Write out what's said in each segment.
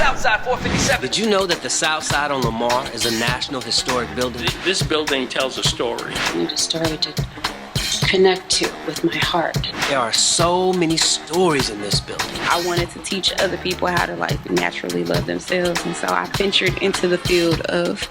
Southside 457. Did you know that the Southside on Lamar is a National Historic Building? This building tells a story. I need a story to connect to with my heart. There are so many stories in this building. I wanted to teach other people how to naturally love themselves, and so I ventured into the field of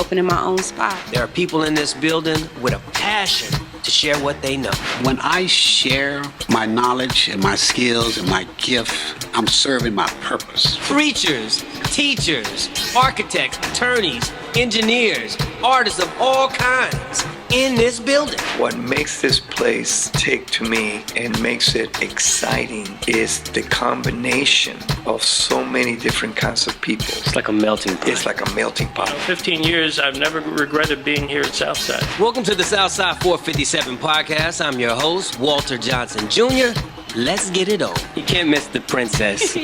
opening my own spot. There are people in this building with a passion to share what they know. When I share my knowledge and my skills and my gift, I'm serving my purpose. Preachers, teachers, architects, attorneys, engineers, artists of all kinds in this building. What makes this place tick to me and makes it exciting is the combination of so many different kinds of people. It's like a melting pot. It's like a melting pot. 15 years, I've never regretted being here at Southside. Welcome to the Southside 457 podcast. I'm your host, Walter Johnson Jr. Let's get it on. You can't miss the princess.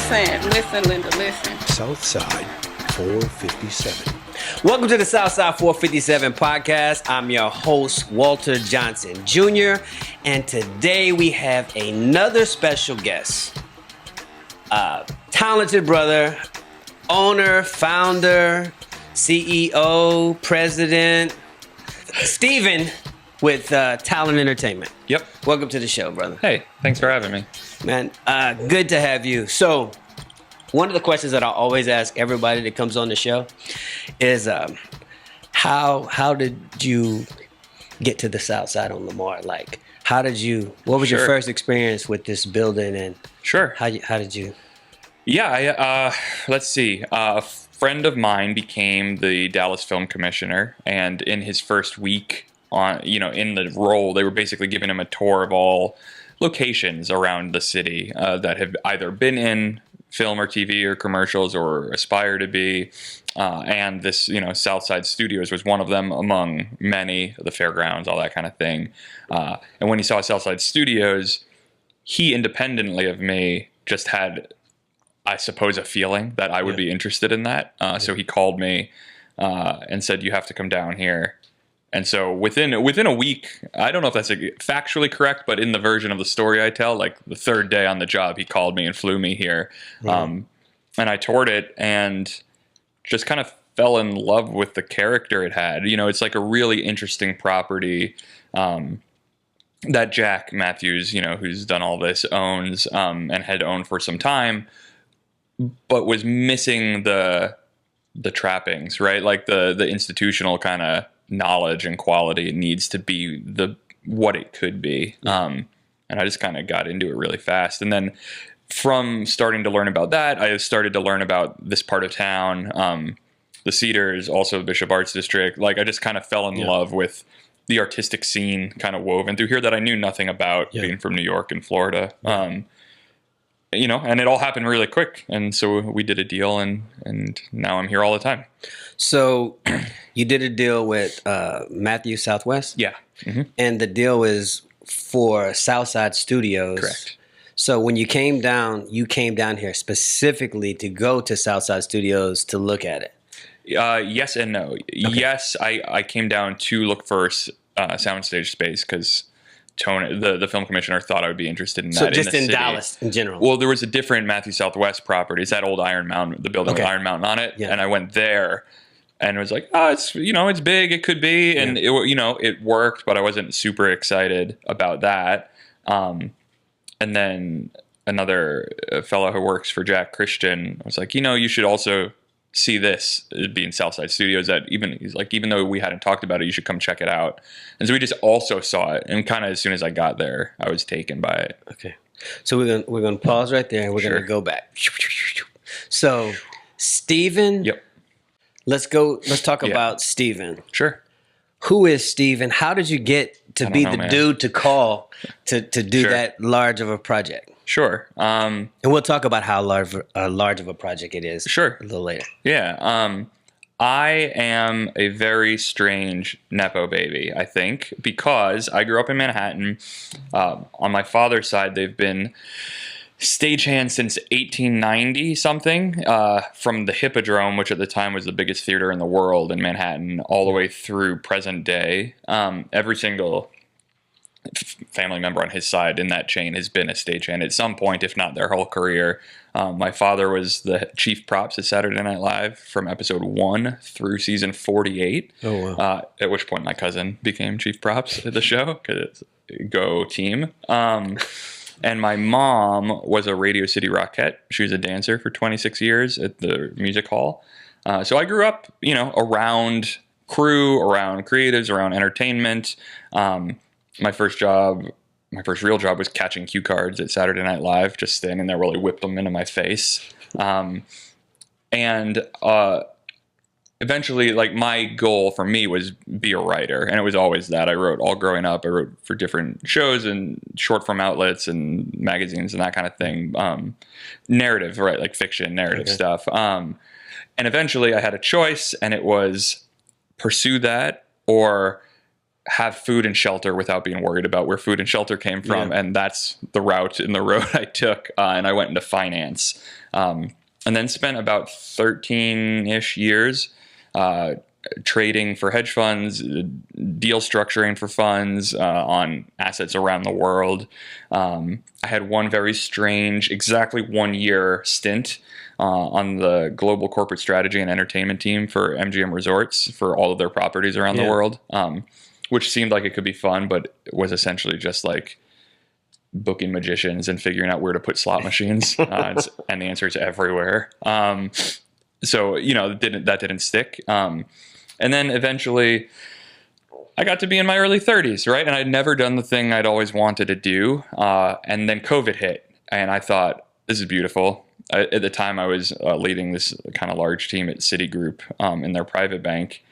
Listen, Linda, listen. Southside 457. Welcome to the Southside 457 podcast. I'm your host, Walter Johnson Jr. And today we have another special guest. Talented brother, owner, founder, CEO, president, Steven with Talon Entertainment. Yep. Welcome to the show, brother. Hey, thanks for having me. Man, good to have you. So, one of the questions that I always ask everybody that comes on the show is, how did you get to the Southside on Lamar? Like, what was your first experience with this building, and Sure. how did you? Yeah, let's see. A friend of mine became the Dallas Film Commissioner, and in his first week in the role, they were basically giving him a tour of all locations around the city that have either been in film or TV or commercials or aspire to be. And this, Southside Studios was one of them among many, the fairgrounds, all that kind of thing. And when he saw Southside Studios, he independently of me just had, I suppose, a feeling that I would be interested in that. So he called me and said, "You have to come down here." And so within a week, I don't know if that's factually correct, but in the version of the story I tell, like the third day on the job, he called me and flew me here. And I toured it and just kind of fell in love with the character it had. It's like a really interesting property that Jack Matthews, who's done all this, owns and had owned for some time, but was missing the trappings, right? Like the institutional kind of knowledge and quality it needs to be what it could be. And I just kind of got into it really fast. And then from starting to learn about that, I started to learn about this part of town, the Cedars, also the Bishop Arts District. Like I just kind of fell in love with the artistic scene kind of woven through here that I knew nothing about being from New York and Florida. And it all happened really quick. And so we did a deal and now I'm here all the time. So you did a deal with Matthew Southwest? Yeah. Mm-hmm. And the deal is for Southside Studios. Correct. So when you came down here specifically to go to Southside Studios to look at it? Yes and no. Okay. Yes, I came down to look for soundstage space because Tony, the film commissioner, thought I would be interested in that. So just in city. Dallas in general? Well, there was a different Matthew Southwest property. It's that old Iron Mountain, the building with Iron Mountain on it. Yeah. And I went there and it was like, oh, it's big. It could be. And it worked, but I wasn't super excited about that. And then another fellow who works for Jack Christian was like, you should also see this being Southside Studios. Even though we hadn't talked about it, you should come check it out. And so we just also saw it, and kind of as soon as I got there, I was taken by it. Okay, so we're gonna pause right there, and we're gonna go back. So, Steven. Yep. Let's talk about Steven. Sure. Who is Steven? How did you get to be the dude to call to do that large of a project? Sure. And we'll talk about how large of a project it is. Sure. A little later. Yeah. I am a very strange Nepo baby, I think, because I grew up in Manhattan. On my father's side, they've been stagehands since 1890 something, from the Hippodrome, which at the time was the biggest theater in the world in Manhattan, all the way through present day. Every single family member on his side in that chain has been a stagehand at some point, if not their whole career. My father was the chief props at Saturday Night Live from episode 1 through season 48. Oh, wow. At which point my cousin became chief props at the show, because go team. And my mom was a Radio City Rockette. She was a dancer for 26 years at the music hall. So I grew up, around crew, around creatives, around entertainment. My first real job was catching cue cards at Saturday Night Live, just standing there while he whipped them into my face. Eventually, like, my goal for me was be a writer, and it was always that. I wrote all growing up. I wrote for different shows and short form outlets and magazines and that kind of thing. Narrative, right? Like fiction, narrative stuff. And eventually I had a choice, and it was pursue that or have food and shelter without being worried about where food and shelter came from. And that's the route in the road I took. And I went into finance, and then spent about 13-ish years trading for hedge funds, deal structuring for funds on assets around the world. I had one very strange, exactly 1 year stint on the global corporate strategy and entertainment team for MGM Resorts for all of their properties around the world, which seemed like it could be fun, but it was essentially just like booking magicians and figuring out where to put slot machines. And the answer is everywhere. So, that didn't stick. And then eventually I got to be in my early 30s, right? And I'd never done the thing I'd always wanted to do. And then COVID hit, and I thought, this is beautiful. At the time, I was leading this kind of large team at Citigroup in their private bank.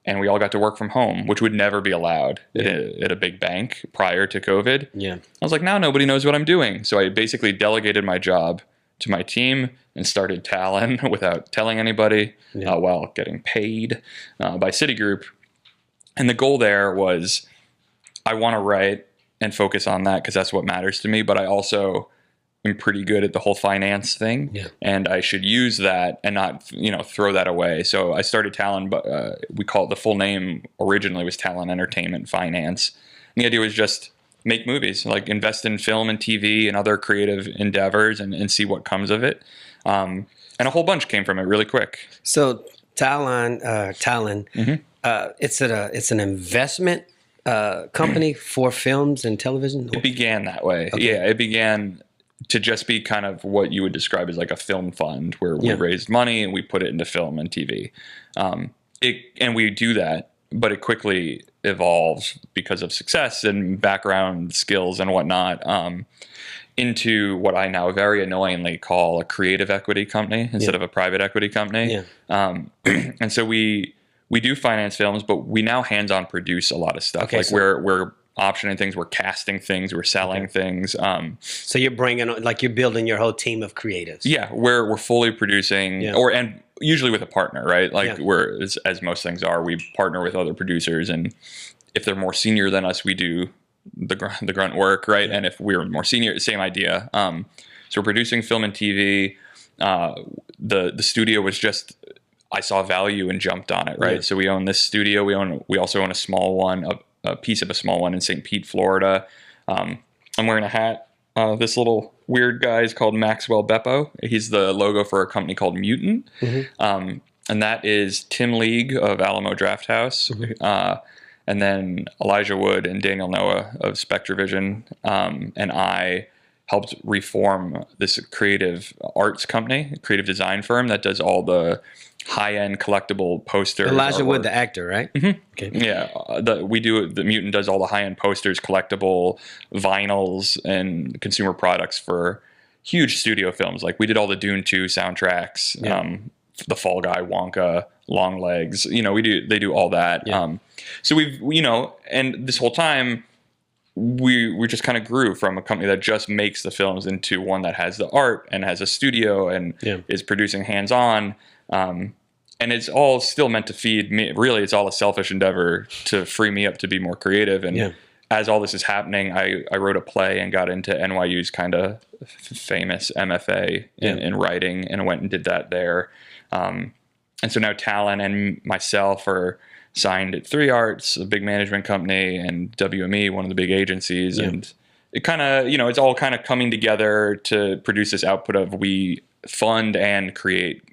And we all got to work from home, which would never be allowed at a big bank prior to COVID. Yeah. I was like, now nobody knows what I'm doing. So I basically delegated my job to my team and started Talon without telling anybody while getting paid by Citigroup. And the goal there was, I want to write and focus on that because that's what matters to me. But I also am pretty good at the whole finance thing, and I should use that and not, throw that away. So I started Talon, but we call it, the full name originally was Talon Entertainment Finance. And the idea was just make movies, like invest in film and TV and other creative endeavors and see what comes of it. And a whole bunch came from it really quick. So Talon, it's an investment company for films and television? It began that way. Okay. Yeah, it began to just be kind of what you would describe as like a film fund where we raised money and we put it into film and TV. And we do that, but it quickly evolves because of success and background skills and whatnot into what I now very annoyingly call a creative equity company instead of a private equity company. And so we do finance films, but we now hands-on produce a lot of stuff. Okay, like we're optioning things, we're casting things, we're selling things. So you're bringing, like, you're building your whole team of creatives. Yeah, we're fully producing, and usually with a partner, right? Like we're, as most things are, we partner with other producers, and if they're more senior than us, we do the grunt work, right? And if we're more senior, same idea. So we're producing film and TV. The studio was just, I saw value and jumped on it, right? So we own this studio. We also own a small one, a piece of a small one in St. Pete, Florida. I'm wearing a hat. This little weird guy is called Maxwell Beppo. He's the logo for a company called Mutant. And that is Tim League of Alamo Drafthouse. And then Elijah Wood and Daniel Noah of SpectraVision. And I helped reform this creative arts company, creative design firm that does all the high-end collectible posters. Elijah Wood, the actor, right? Okay. Yeah, the Mutant does all the high-end posters, collectible vinyls, and consumer products for huge studio films. Like we did all the Dune 2 soundtracks, The Fall Guy, Wonka, Long Legs. They do all that. So we've, and this whole time we just kind of grew from a company that just makes the films into one that has the art and has a studio and is producing hands-on. And it's all still meant to feed me. Really, it's all a selfish endeavor to free me up to be more creative. And as all this is happening, I wrote a play and got into NYU's kind of famous MFA in writing, and went and did that there. And so now Talon and myself are signed at 3 Arts, a big management company, and WME, one of the big agencies. Yeah. And it kind of, it's all kind of coming together to produce this output of we fund and create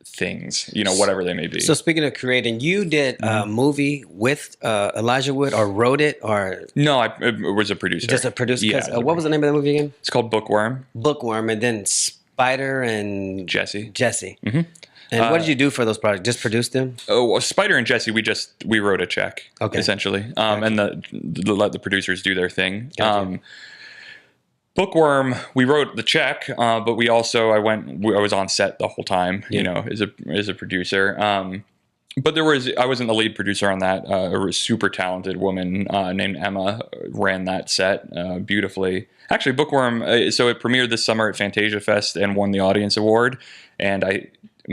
things, whatever they may be. So speaking of creating, you did a movie with Elijah Wood, or wrote it, or No, I was a producer. just a producer? Yeah. 'Cause, what was the name of the movie again? It's called Bookworm. Bookworm, and then Spider and Jesse. Mm-hmm. And what did you do for those projects? Just produce them? Oh, well, Spider and Jesse, we wrote a check, Okay. essentially, and let the producers do their thing. Gotcha. Bookworm, we wrote the check, but we also I was on set the whole time, as a producer. But I wasn't the lead producer on that. A super talented woman named Emma ran that set beautifully. Actually, Bookworm. So it premiered this summer at Fantasia Fest and won the Audience Award. And I'm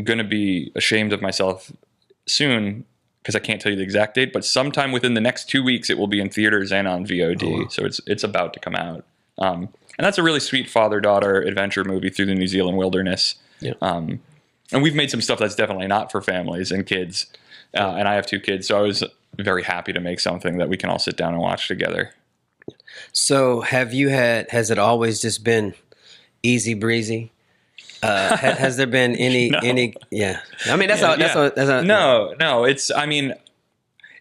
going to be ashamed of myself soon because I can't tell you the exact date. But sometime within the next 2 weeks, it will be in theaters and on VOD. Oh, wow. So it's about to come out. And that's a really sweet father-daughter adventure movie through the New Zealand wilderness. Yeah. And we've made some stuff that's definitely not for families and kids. And I have 2 kids, so I was very happy to make something that we can all sit down and watch together. So has it always just been easy breezy? Has there been any, yeah. I mean, No,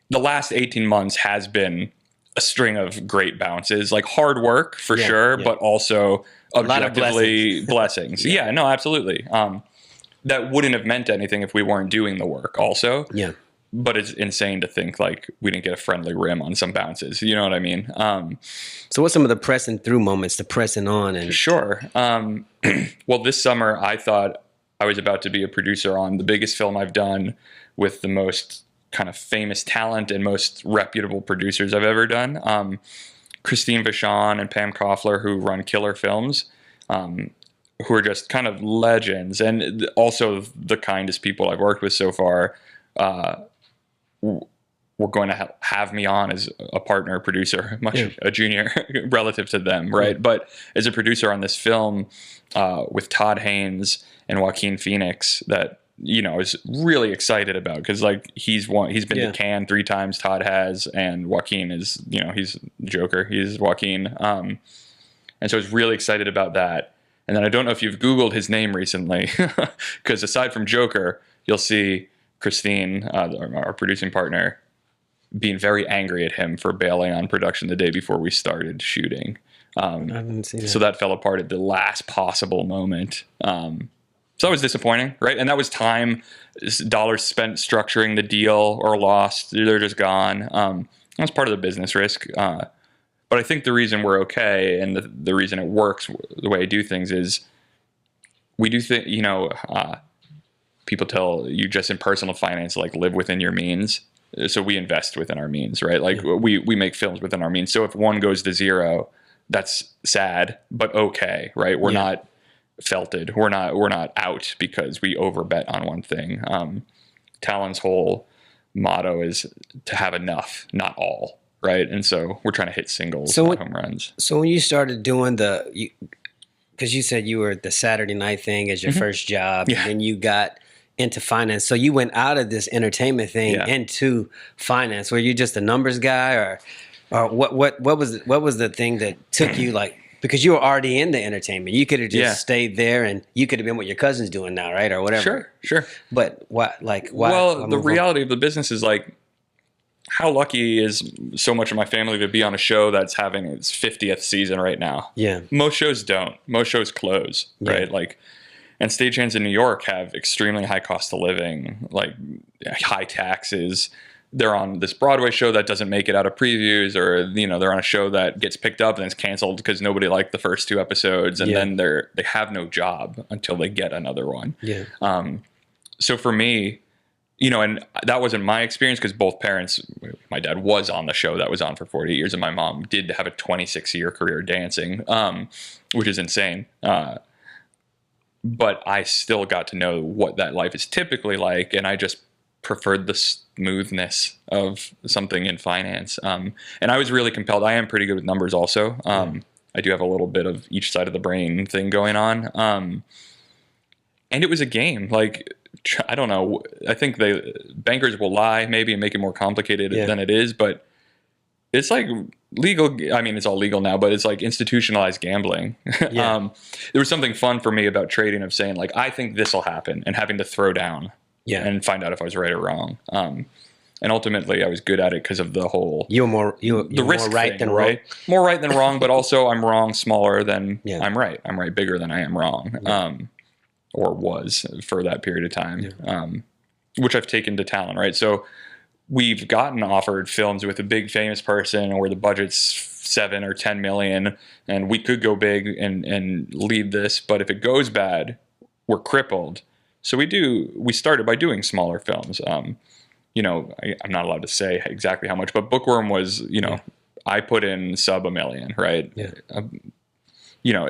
the last 18 months has been a string of great bounces, like hard work for sure, but also objectively blessings. Yeah, no, absolutely. That wouldn't have meant anything if we weren't doing the work also. Yeah. But it's insane to think like we didn't get a friendly rim on some bounces. You know what I mean? So what's some of the pressing through moments, the pressing on? And Sure. Well, this summer I thought I was about to be a producer on the biggest film I've done with the most kind of famous talent and most reputable producers I've ever done. Christine Vachon and Pam Koffler, who run Killer Films, who are just kind of legends and also the kindest people I've worked with so far. Were going to have me on as a partner producer, a junior relative to them, right? But as a producer on this film with Todd Haynes and Joaquin Phoenix, that I was really excited about because like he's been to Cannes 3 times, Todd has, and Joaquin is he's Joker, he's Joaquin, and so I was really excited about that. And then I don't know if you've Googled his name recently, because aside from Joker, you'll see Christine, our producing partner, being very angry at him for bailing on production the day before we started shooting. I didn't see that. So that fell apart at the last possible moment. So that was disappointing, right? And that was time, dollars spent structuring the deal or lost. They're just gone. That's part of the business risk. But I think the reason we're okay and the reason it works the way I do things is we do think, people tell you just in personal finance, like live within your means. So we invest within our means, right? Like we make films within our means. So if one goes to zero, that's sad, but okay, right? We're not felted. We're not out because we overbet on one thing. Talon's whole motto is to have enough, not all, right? And so we're trying to hit singles, not home runs. So when you started doing because you said you were the Saturday night thing as your first job, and then you got into finance. So you went out of this entertainment thing into finance. Were you just a numbers guy, or what was the thing that took you, like, because you were already in the entertainment? You could have just stayed there and you could have been what your cousin's doing now, right? Or whatever. Sure. But why? Well, the reality of the business is like, how lucky is so much of my family to be on a show that's having its 50th season right now? Yeah. Most shows don't. Most shows close, right? Like, and stagehands in New York have extremely high cost of living, like high taxes. They're on this Broadway show that doesn't make it out of previews, or they're on a show that gets picked up and it's canceled because nobody liked the first 2 episodes, and then they have no job until they get another one. Yeah. So for me, and that wasn't my experience because both parents, my dad was on the show that was on for 40 years, and my mom did have a 26-year career dancing, which is insane. But I still got to know what that life is typically like, and I just preferred the smoothness of something in finance. And I was really compelled. I am pretty good with numbers also. I do have a little bit of each side of the brain thing going on. And it was a game. Like, I don't know. I think bankers will lie maybe and make it more complicated than it is, but it's like legal. I mean, it's all legal now, but it's like institutionalized gambling. There was something fun for me about trading of saying like, I think this will happen, and having to throw down and find out if I was right or wrong. And ultimately, I was good at it because of the whole you're more right than wrong. More right than wrong, but also I'm wrong smaller than I'm right. I'm right bigger than I am wrong, or was for that period of time, which I've taken to Talon. Right, so we've gotten offered films with a big famous person, where the budget's 7 or 10 million, and we could go big and lead this. But if it goes bad, we're crippled. So we started by doing smaller films. I'm not allowed to say exactly how much, but Bookworm was, I put in sub $1 million, right? Yeah.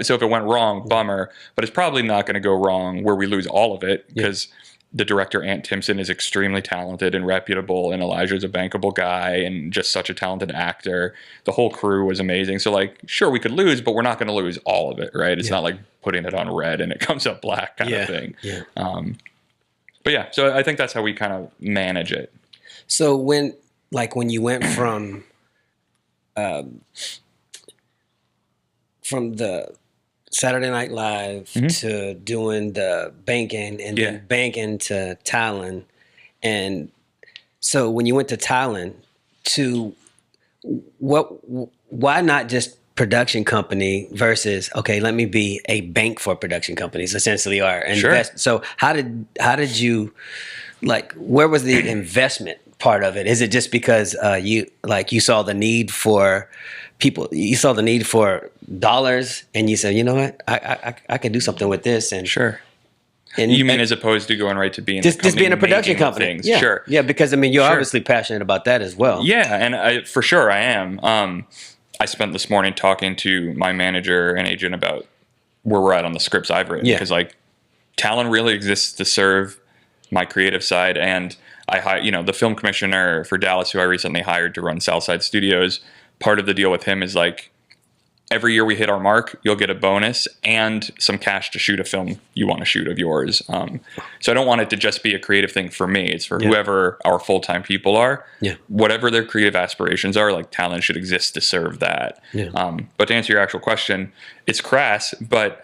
So if it went wrong, bummer, but it's probably not going to go wrong where we lose all of it, because the director, Ant Timpson, is extremely talented and reputable, and Elijah's a bankable guy and just such a talented actor. The whole crew was amazing. So like, sure, we could lose, but we're not going to lose all of it, right? It's not like putting it on red and it comes up black kind of thing. Yeah. But yeah, so I think that's how we kind of manage it. So when you went from the Saturday Night Live to doing the banking and then banking to Talon, and so when you went to Talon, why not just production company versus let me be a bank for production companies, essentially, or invest. So how did you, where was the investment part of it? Is it just because you saw the need for people, you saw the need for dollars, and you said, you know what, I can do something with this? And and you mean as opposed to going right to being just being a production company? Things. Yeah, sure. Yeah, because I mean, you're obviously passionate about that as well. Yeah, and for sure I am. I spent this morning talking to my manager and agent about where we're at on the scripts I've written, because Talon really exists to serve my creative side. And the film commissioner for Dallas, who I recently hired to run Southside Studios, part of the deal with him is like, every year we hit our mark, you'll get a bonus and some cash to shoot a film you want to shoot of yours. So I don't want it to just be a creative thing for me. It's for whoever our full-time people are. Yeah. Whatever their creative aspirations are, like Talon should exist to serve that. Yeah. But to answer your actual question, it's crass, but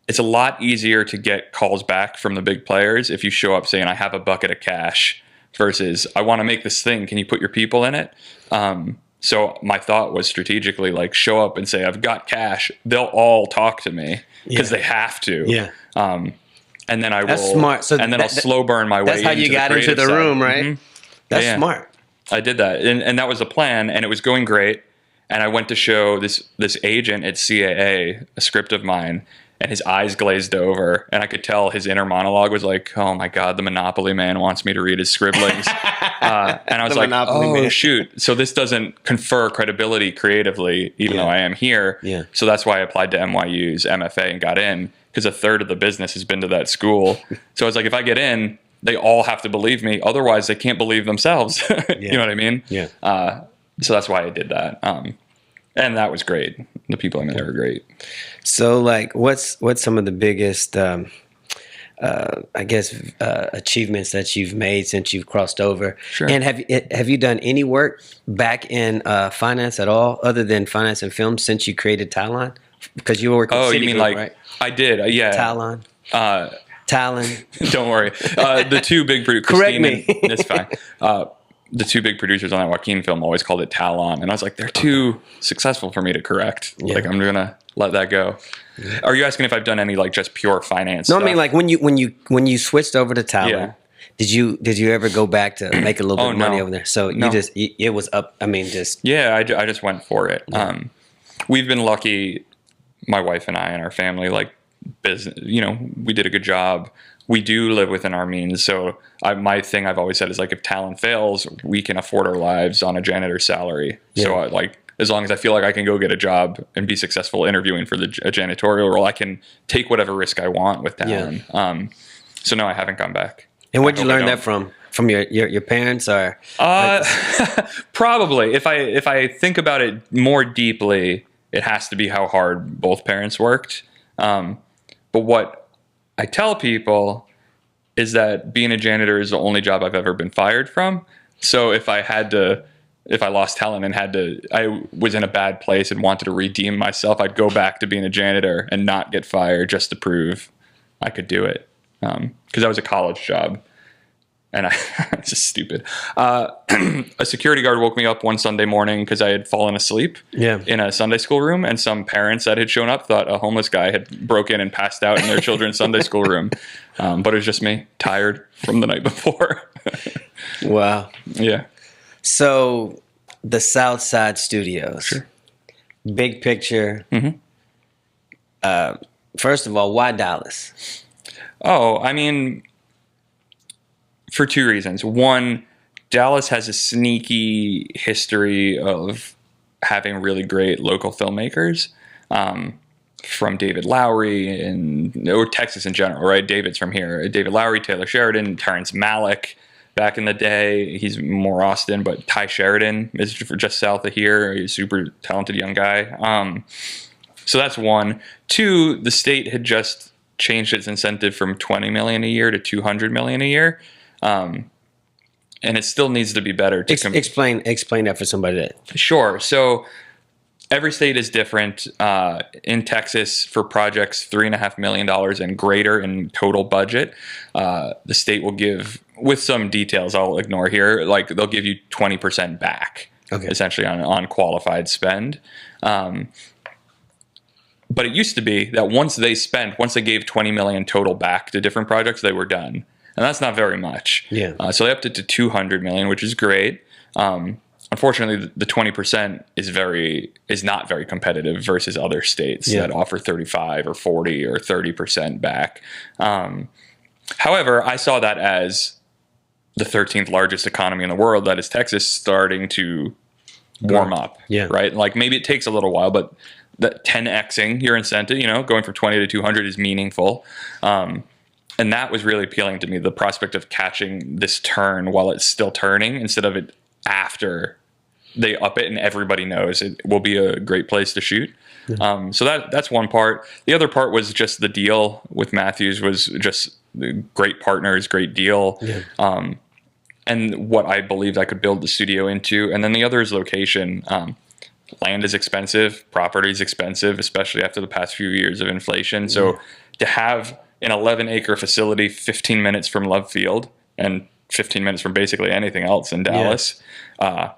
it's a lot easier to get calls back from the big players if you show up saying, I have a bucket of cash, versus I want to make this thing. Can you put your people in it? So my thought was strategically show up and say, I've got cash. They'll all talk to me because they have to. Yeah. And then that's smart. So and then I'll slow burn my way. That's how you got into the room, right? Mm-hmm. That's smart. I did that. And that was the plan, and it was going great. And I went to show this agent at CAA a script of mine, and his eyes glazed over, and I could tell his inner monologue was like, oh my God, the Monopoly man wants me to read his scribblings. And I was like, man. Shoot. So this doesn't confer credibility creatively, even though I am here. Yeah. So that's why I applied to NYU's MFA and got in, because a third of the business has been to that school. So I was like, if I get in, they all have to believe me. Otherwise, they can't believe themselves. You know what I mean? Yeah. So that's why I did that. And that was great. The people I met were great. So, what's some of the biggest, achievements that you've made since you've crossed over? Sure. And have you done any work back in finance at all, other than finance and film, since you created Talon? Because you were working. Oh, you mean right? I did. Yeah. Talon. Don't worry. The two big producers. Correct me. It's fine. The two big producers on that Joaquin film always called it Talon, and I was like, they're too successful for me to correct. Yeah. I'm gonna let that go. Yeah. Are you asking if I've done any just pure finance? No, stuff? I mean when you switched over to Talon, did you ever go back to make a little bit of money over there? So it was up. I mean, just I just went for it. Yeah. We've been lucky, my wife and I and our family. Business, we did a good job. We do live within our means. So my thing I've always said is if Talon fails, we can afford our lives on a janitor's salary. Yeah. So as long as I feel like I can go get a job and be successful interviewing for a janitorial role, I can take whatever risk I want with Talon. Yeah. So no, I haven't gone back. And where'd you learn that from? From your parents, or? Probably. If I think about it more deeply, it has to be how hard both parents worked. But what I tell people is that being a janitor is the only job I've ever been fired from. So if I lost talent and I was in a bad place and wanted to redeem myself, I'd go back to being a janitor and not get fired just to prove I could do it. Because that was a college job. And it's just stupid. A security guard woke me up one Sunday morning because I had fallen asleep in a Sunday school room, and some parents that had shown up thought a homeless guy had broke in and passed out in their children's Sunday school room. But it was just me, tired from the night before. Wow. Yeah. So the Southside Studios. Sure. Big picture. First of all, why Dallas? Oh, I mean, for two reasons. One, Dallas has a sneaky history of having really great local filmmakers, from David Lowery or Texas in general, right? David's from here. David Lowery, Taylor Sheridan, Terrence Malick back in the day. He's more Austin, but Ty Sheridan is just south of here. He's a super talented young guy. So that's one. Two, the state had just changed its incentive from $20 million a year to $200 million a year. And it still needs to be better. Explain that for somebody that. Sure. So every state is different. In Texas, for projects $3.5 million and greater in total budget, the state will give, with some details I'll ignore here, like they'll give you 20% back, essentially on qualified spend. But it used to be that once they gave $20 million total back to different projects, they were done. And that's not very much. Yeah. So they upped it to $200 million, which is great. Unfortunately, the 20% is not very competitive versus other states that offer 35 or 40 or 30% back. However, I saw that as the 13th largest economy in the world, that is Texas, starting to warm up. Yeah. Right? Like maybe it takes a little while, but that 10xing your incentive, going from 20 to 200 is meaningful. And that was really appealing to me, the prospect of catching this turn while it's still turning instead of it after they up it and everybody knows it will be a great place to shoot. So that's one part. The other part was just the deal with Matthews was just great partners, great deal. Yeah. And what I believed I could build the studio into. And then the other is location. Land is expensive, property is expensive, especially after the past few years of inflation. So to have an 11-acre facility 15 minutes from Love Field and 15 minutes from basically anything else in Dallas, I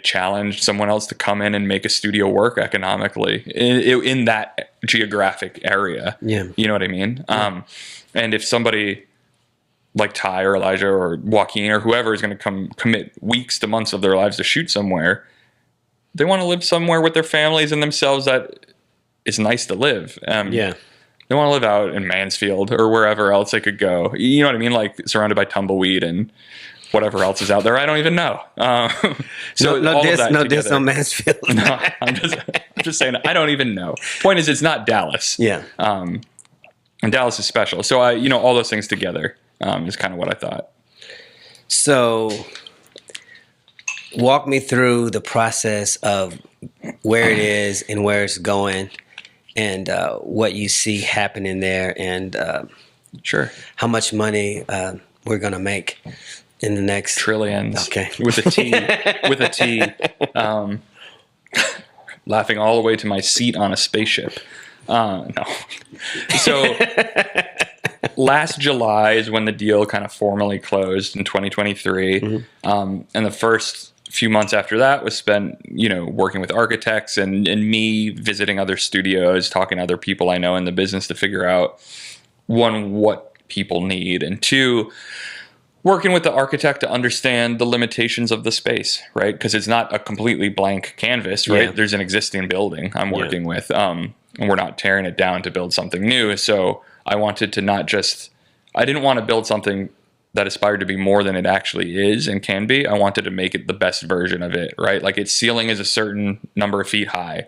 challenged someone else to come in and make a studio work economically in that geographic area. Yeah. You know what I mean? Yeah. And if somebody like Ty or Elijah or Joaquin or whoever is going to commit weeks to months of their lives to shoot somewhere, they want to live somewhere with their families and themselves that is nice to live. They want to live out in Mansfield or wherever else they could go. You know what I mean? Like surrounded by tumbleweed and whatever else is out there. I don't even know. So no diss on Mansfield. No, I'm just saying I don't even know. Point is, it's not Dallas. Yeah. And Dallas is special. So all those things together is kind of what I thought. So walk me through the process of where it is and where it's going, and what you see happening there, and Sure. how much money we're gonna make in the next trillions. Okay. With a T. With a T. Laughing all the way to my seat on a spaceship. No. So last July is when the deal kind of formally closed in 2023. Mm-hmm. And the first few months after that was spent, working with architects and me visiting other studios, talking to other people I know in the business to figure out, one, what people need, and two, working with the architect to understand the limitations of the space, right? Because it's not a completely blank canvas, right? Yeah. There's an existing building I'm working with, and we're not tearing it down to build something new. So I wanted to I didn't want to build something that aspired to be more than it actually is and can be. I wanted to make it the best version of it, right? Like its ceiling is a certain number of feet high.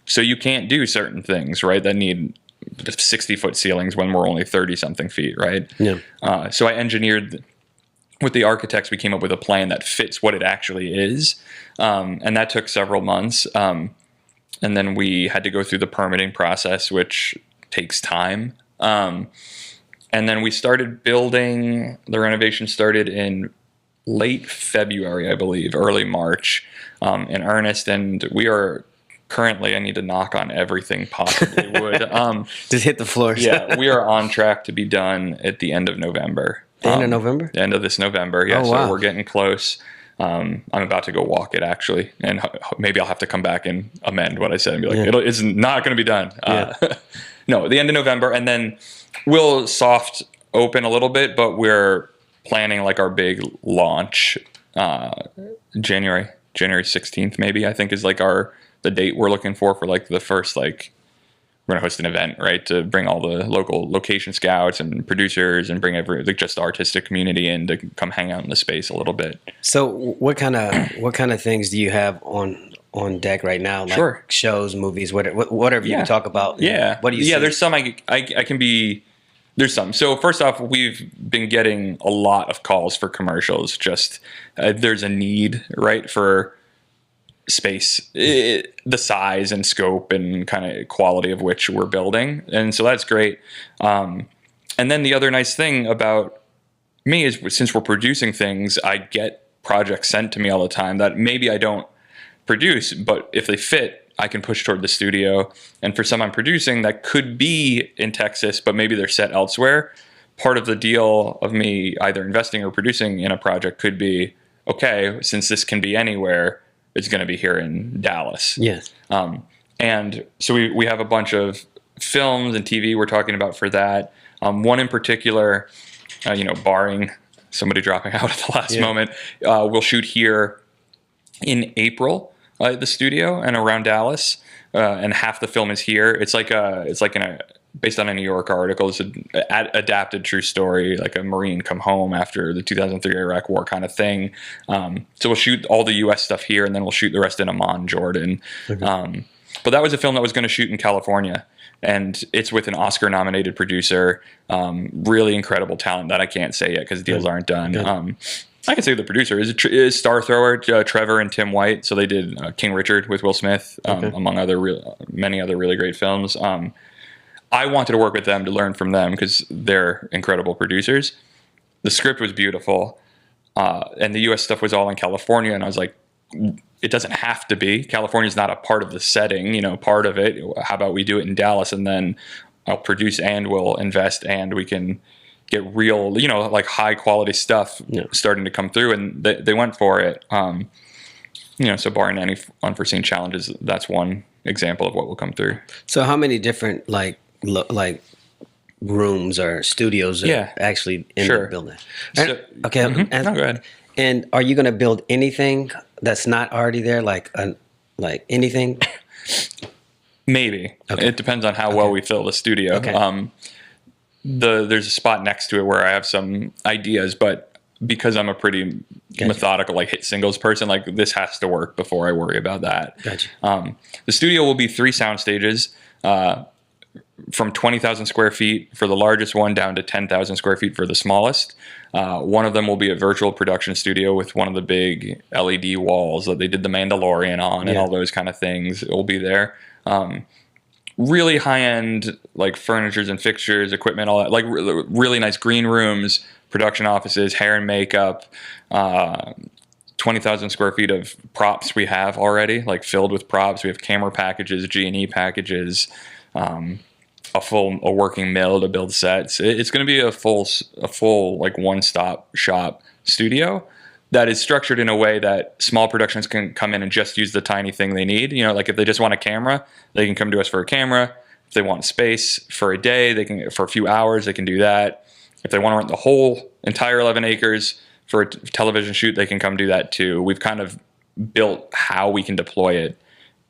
So you can't do certain things, right, that need 60-foot ceilings when we're only 30-something feet, right? Yeah. So I engineered, with the architects, we came up with a plan that fits what it actually is. And that took several months. And then we had to go through the permitting process, which takes time. And then we started building. The renovation started in late February, I believe, early March, in earnest. And we are currently, I need to knock on everything possibly would. Just hit the floors. Yeah, we are on track to be done at the end of November. The end of November? The end of this November, yeah. Oh, wow. So we're getting close. I'm about to go walk it, actually. And maybe I'll have to come back and amend what I said and be like, it's not going to be done. No, the end of November. And then we'll soft open a little bit, but we're planning like our big launch January 16th, maybe, I think is like the date we're looking for like the first, like, we're going to host an event, right, to bring all the local location scouts and producers and bring just the artistic community in to come hang out in the space a little bit. So what kind of things do you have on deck right now? Like Sure. shows, movies, whatever you can talk about. Yeah. What do you see? Yeah, there's some I can be. There's some. So first off, we've been getting a lot of calls for commercials. Just there's a need, right, for space, the size and scope and kind of quality of which we're building, and so that's great. And then the other nice thing about me is, since we're producing things, I get projects sent to me all the time that maybe I don't produce, but if they fit, I can push toward the studio. And for some I'm producing that could be in Texas, but maybe they're set elsewhere. Part of the deal of me either investing or producing in a project could be, okay, since this can be anywhere, it's going to be here in Dallas. Yes. And so we have a bunch of films and TV we're talking about for that. One in particular, barring somebody dropping out at the last moment, we'll shoot here in April at the studio and around Dallas. And half the film is here. It's based on a New York article. It's an adapted true story, like a Marine come home after the 2003 Iraq War kind of thing. So we'll shoot all the U.S. stuff here, and then we'll shoot the rest in Amman, Jordan. Okay. But that was a film that was going to shoot in California, and it's with an Oscar-nominated producer. Really incredible talent that I can't say yet because deals aren't done. I can say the producer is star thrower Trevor and Tim White. So they did King Richard with Will Smith, among many other really great films. I wanted to work with them to learn from them because they're incredible producers. The script was beautiful, and the U.S. stuff was all in California, and I was like, it doesn't have to be. California's not a part of the setting, part of it. How about we do it in Dallas, and then I'll produce and we'll invest, and we can get real, like high quality stuff starting to come through, and they went for it. So barring any unforeseen challenges, that's one example of what will come through. So how many different like rooms or studios are actually in the building? So, okay. No, go ahead. And are you going to build anything that's not already there, like anything? Maybe. Okay. It depends on how well we fill the studio. Okay. There's a spot next to it where I have some ideas, but because I'm a pretty methodical, like hit singles person, like this has to work before I worry about that. Gotcha. The studio will be 3 sound stages, from 20,000 square feet for the largest one down to 10,000 square feet for the smallest. One of them will be a virtual production studio with one of the big LED walls that they did The Mandalorian on and all those kind of things. It will be there. Really high-end, like furnitures and fixtures, equipment, all that, like really nice green rooms, production offices, hair and makeup, 20,000 square feet of props we have already, like filled with props. We have camera packages, G&E packages, a working mill to build sets. It's going to be a full like one-stop shop studio that is structured in a way that small productions can come in and just use the tiny thing they need. Like if they just want a camera, they can come to us for a camera. If they want space for a day, for a few hours, they can do that. If they want to rent the whole entire 11 acres for a television shoot, they can come do that too. We've kind of built how we can deploy it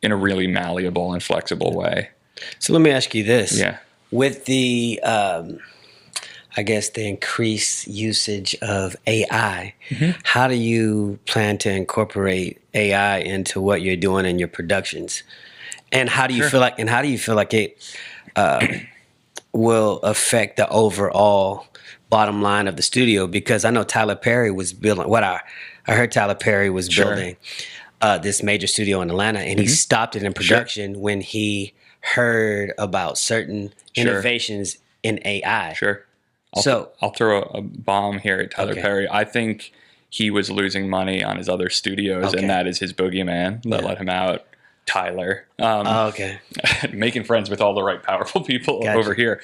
in a really malleable and flexible way. So let me ask you this. Yeah. With the, I guess, the increased usage of AI, how do you plan to incorporate AI into what you're doing in your productions? And how do you feel like it will affect the overall bottom line of the studio? Because I know Tyler Perry was building I heard Tyler Perry was building this major studio in Atlanta, and he stopped it in production when he heard about certain innovations in AI. Sure. I'll throw a bomb here at Tyler Okay. Perry. I think he was losing money on his other studios, Okay. and that is his boogeyman that let him out. Tyler, Okay. making friends with all the right powerful people Gotcha. over here.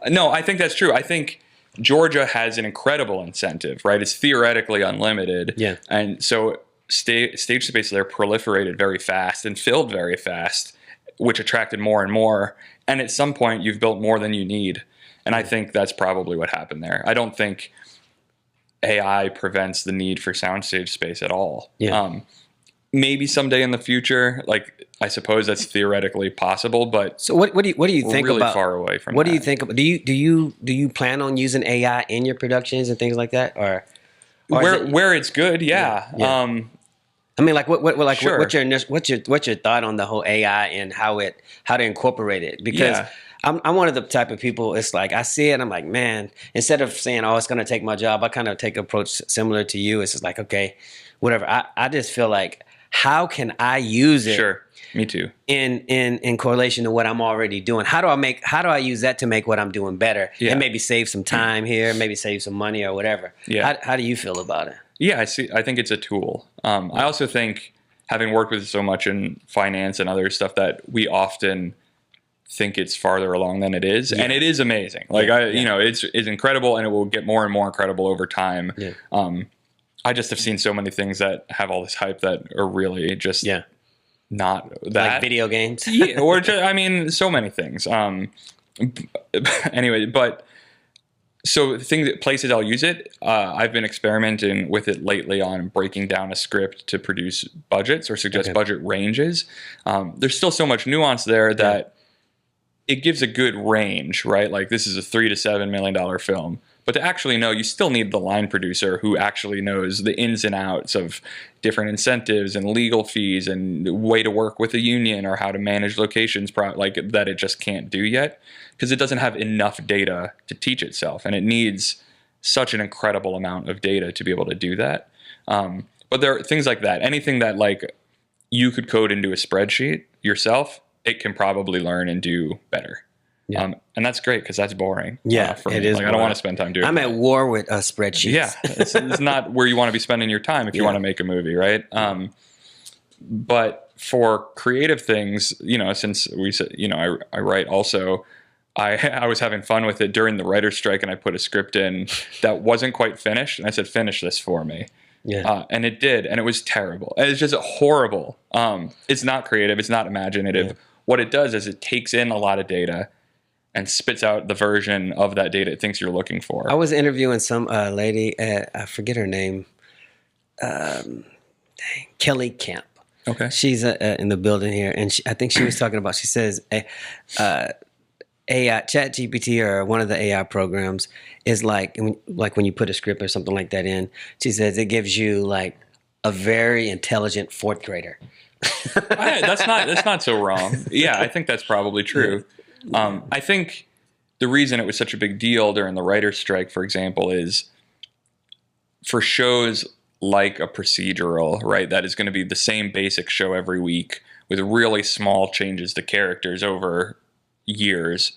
No, I think that's true. I think Georgia has an incredible incentive, right? It's theoretically unlimited. Yeah. And so stage space there proliferated very fast and filled very fast, which attracted more and more. And at some point, you've built more than you need. And I think that's probably what happened there. I don't think AI prevents the need for soundstage space at all. Yeah. Maybe someday in the future, like I suppose that's theoretically possible, but So what do you we're think really about? far away from What do you that. think about? Do you plan on using AI in your productions and things like that, or is it- where it's good, yeah. Yeah. I mean, like Sure. what's your thought on the whole AI and how to incorporate it? Because Yeah. I'm one of the type of people. It's like I see it, and I'm like, man. Instead of saying, "Oh, it's going to take my job," I kind of take an approach similar to you. It's just like, okay, whatever. I just feel like, how can I use it? Sure, me too. In correlation to what I'm already doing. How do I use that to make what I'm doing better? Yeah. And maybe save some time here, maybe save some money or whatever. Yeah. How do you feel about it? Yeah, I think it's a tool. I also think, having worked with so much in finance and other stuff, that we often think it's farther along than it is, and it is amazing. Like it's incredible, and it will get more and more incredible over time. Yeah. I just have seen so many things that have all this hype that are really just not that. Like video games. Yeah, or just, I mean, so many things. Anyway, but so places I'll use it. I've been experimenting with it lately on breaking down a script to produce budgets or suggest budget ranges. There's still so much nuance there that it gives a good range, right? Like, this is a $3 to $7 million film. But to actually know, you still need the line producer who actually knows the ins and outs of different incentives and legal fees and way to work with a union or how to manage locations, like that it just can't do yet, because it doesn't have enough data to teach itself. And it needs such an incredible amount of data to be able to do that. But there are things like that. Anything that like you could code into a spreadsheet yourself, it can probably learn and do better. Yeah. And that's great, because that's boring. Yeah, for it me. is Like, I don't boring. want to spend time doing I'm that. at war with spreadsheets. Yeah, it's not where you want to be spending your time if you want to make a movie, right? But for creative things, since we said, I write also, I was having fun with it during the writer's strike, and I put a script in that wasn't quite finished, and I said, finish this for me. Yeah. And it did, and it was terrible. It's just horrible. It's not creative. It's not imaginative. Yeah. What it does is it takes in a lot of data and spits out the version of that data it thinks you're looking for. I was interviewing some lady, I forget her name, Kelly Camp. Okay. She's in the building here, and I think she was talking about, she says AI, ChatGPT, or one of the AI programs is like when you put a script or something like that in, she says it gives you like a very intelligent fourth grader. That's not so wrong. Yeah, I think that's probably true. I think the reason it was such a big deal during the writer's strike, for example, is for shows like a procedural, right? That is going to be the same basic show every week with really small changes to characters over years.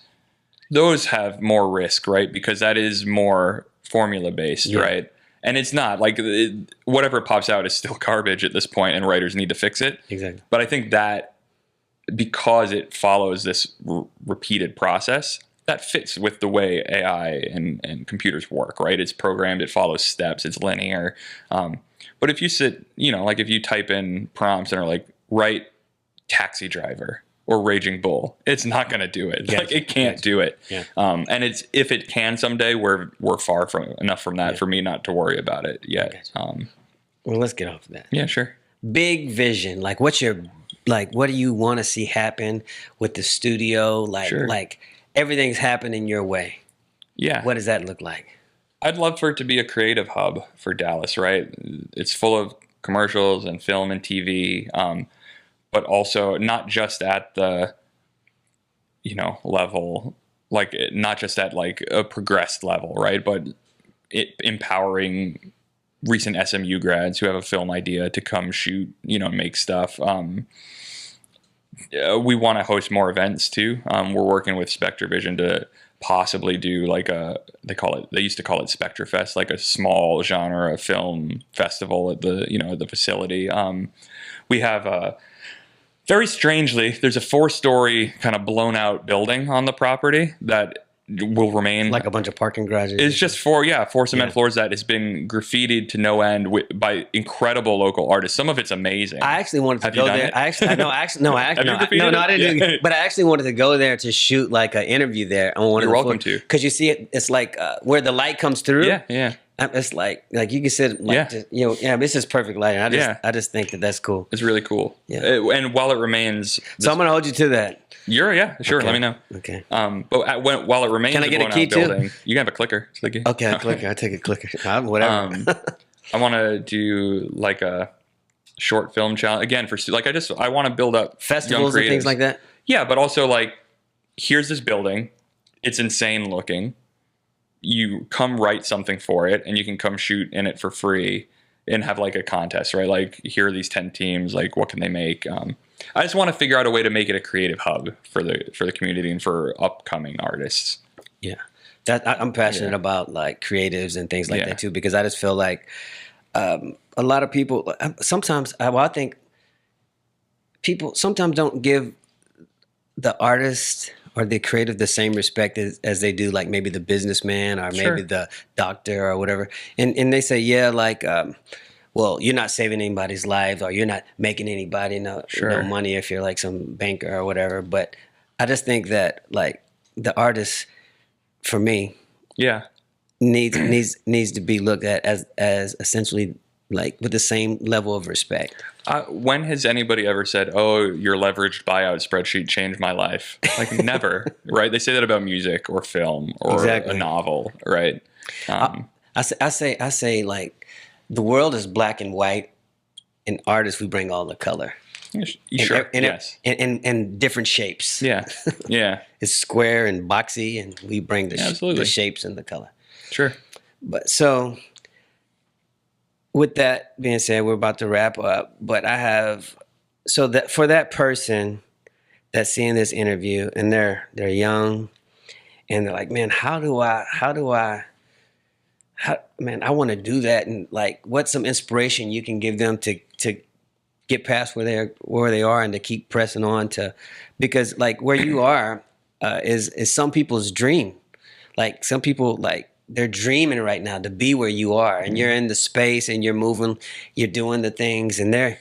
Those have more risk, right? Because that is more formula based, right? And it's not like whatever pops out is still garbage at this point, and writers need to fix it. Exactly. But I think that because it follows this repeated process, that fits with the way AI and computers work, right? It's programmed, it follows steps, it's linear. But if you sit, like if you type in prompts and are like, write taxi driver or raging bull, it's not going to do it. Like, it can't do it. Yeah. And if it can someday, we're far enough from that for me not to worry about it yet. Well, let's get off of that. Yeah, sure. Big vision. Like, what do you want to see happen with the studio? Like everything's happening your way. Yeah. What does that look like? I'd love for it to be a creative hub for Dallas, right? It's full of commercials and film and TV, but also not just at the, level, like not just at like a progressed level, right? But empowering recent SMU grads who have a film idea to come shoot, make stuff. We want to host more events too. We're working with Spectre Vision to possibly do like they used to call it Spectrafest, like a small genre film festival at the facility. We have very strangely, there's a 4-story kind of blown out building on the property that will remain Like a bunch of parking garages. It's just four cement floors that has been graffitied to no end by incredible local artists. Some of it's amazing. I actually wanted to Have you go done there. it? I didn't. Yeah. But I actually wanted to go there to shoot like an interview there. You're welcome to. Because you see it. It's like where the light comes through. Yeah. It's like you can sit like this is perfect lighting. I just think that's cool. It's really cool. Yeah. And while it remains, So I'm gonna hold you to that. Sure. Okay. Let me know. Okay. But while it remains, Can I a get a blown key out too? building, you can have a clicker. It's like Okay, a clicker. I take a clicker. Whatever. I want to do like a short film challenge again I want to build up Festivals young and things creatives. like that. Yeah, but also like, here's this building. It's insane looking. You come write something for it, and you can come shoot in it for free and have like a contest, right? Like, here are these 10 teams. Like, what can they make? I just want to figure out a way to make it a creative hub for the community and for upcoming artists. Yeah, I'm passionate about like creatives and things like Yeah. that too, because I just feel like a lot of people sometimes. I think people sometimes don't give the artist or the creative the same respect as they do like maybe the businessman or maybe Sure. the doctor or whatever. And they say, yeah, like, well, you're not saving anybody's lives or you're not making anybody no money if you're like some banker or whatever. But I just think that like the artist, for me, needs to be looked at as essentially like with the same level of respect. When has anybody ever said, "Oh, your leveraged buyout spreadsheet changed my life"? Like, never, right? They say that about music or film or a novel, right? I say like the world is black and white, and artists we bring all the color. Sure. And, Yes. and different shapes. Yeah. Yeah. It's square and boxy, and we bring Absolutely. the shapes and the color. Sure. But so, with that being said, we're about to wrap up. But I have that for that person that's seeing this interview and they're young, and they're like, man, I want to do that, and like, what's some inspiration you can give them to get past where they are and to keep pressing on because like where you are is some people's dream. Like some people like they're dreaming right now to be where you are, and you're in the space and you're moving, you're doing the things, and they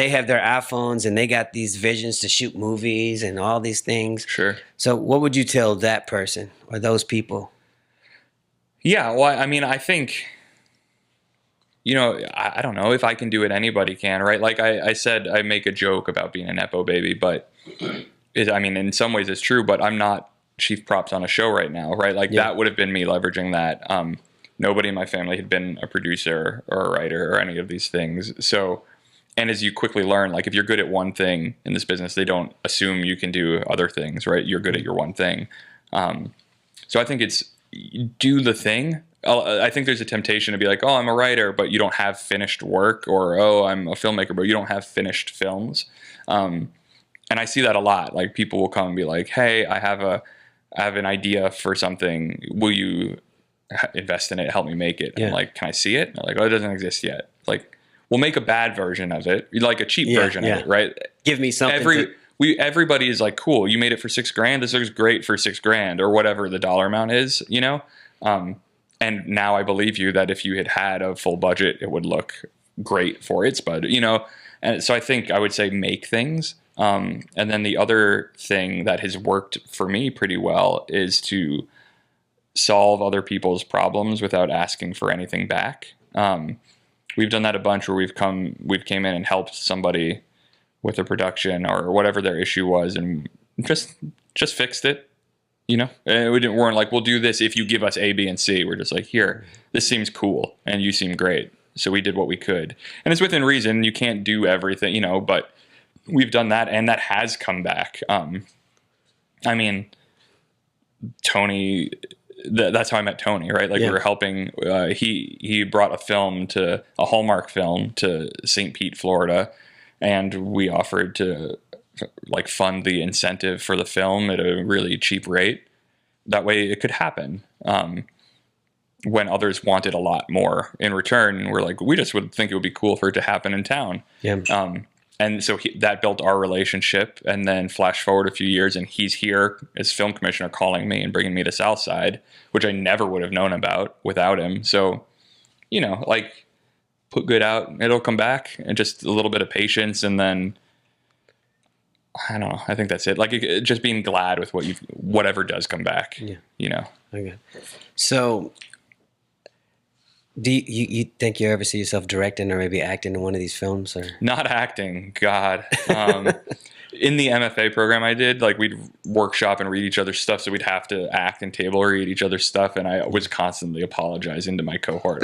have their iPhones and they got these visions to shoot movies and all these things. Sure. So what would you tell that person or those people? Yeah. Well, I mean, I think, I don't know if I can do it, anybody can, right? Like I said, I make a joke about being a Nepo baby, but in some ways it's true, but I'm not chief props on a show right now, right? Like that would have been me leveraging that. Nobody in my family had been a producer or a writer or any of these things. So, and as you quickly learn, like if you're good at one thing in this business, they don't assume you can do other things, right? You're good at your one thing. So I think it's do the thing. I think there's a temptation to be like, oh, I'm a writer, but you don't have finished work, or, oh, I'm a filmmaker, but you don't have finished films. And I see that a lot. Like people will come and be like, hey, I have an idea for something. Will you invest in it? Help me make it. And I'm like, can I see it? And they're like, oh, it doesn't exist yet. Like, we'll make a bad version of it, like a cheap version of it, right? Give me something. Everybody is like, cool, you made it for $6,000. This looks great for $6,000 or whatever the dollar amount is, and now I believe you that if you had a full budget, it would look great for its budget, And so I think I would say make things. And then the other thing that has worked for me pretty well is to solve other people's problems without asking for anything back. We've done that a bunch where we've came in and helped somebody with a production or whatever their issue was and just fixed it. And we weren't like, we'll do this if you give us A, B, and C. We're just like, here, this seems cool and you seem great. So we did what we could. And it's within reason. You can't do everything, but we've done that and that has come back. Tony, that's how I met Tony, right? Like we were helping, he brought a Hallmark film to St. Pete, Florida. And we offered to like fund the incentive for the film at a really cheap rate. that way it could happen. When others wanted a lot more in return, we're like, we just would think it would be cool for it to happen in town. Yeah. And so that built our relationship. And then flash forward a few years, and he's here as film commissioner, calling me and bringing me to Southside, which I never would have known about without him. So, like, put good out, it'll come back, and just a little bit of patience, and then I don't know. I think that's it. Like, just being glad with whatever does come back. Yeah. Okay. So, do you think you ever see yourself directing or maybe acting in one of these films? Or not acting? God. In the MFA program I did, like, we'd workshop and read each other's stuff, so we'd have to act and table read each other's stuff, and I was constantly apologizing to my cohort.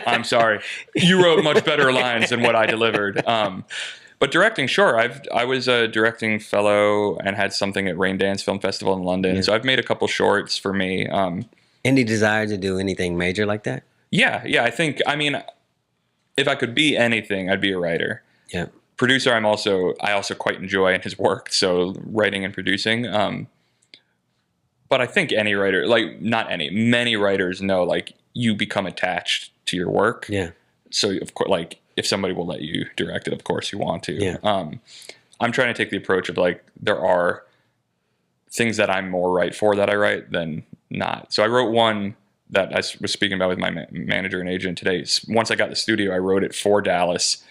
I'm sorry. You wrote much better lines than what I delivered. But directing, sure. I was a directing fellow and had something at Rain Dance Film Festival in London, so I've made a couple shorts for me. Any desire to do anything major like that? Yeah. I mean, if I could be anything, I'd be a writer. Yeah. Producer, I also quite enjoy in his work, so writing and producing. But I think any writer, like, many writers know, like, you become attached to your work. Yeah. So, of course, like, if somebody will let you direct it, of course you want to. Yeah. I'm trying to take the approach of, like, there are things that I'm more right for that I write than not. So I wrote one that I was speaking about with my manager and agent today. Once I got the studio, I wrote it for Dallas.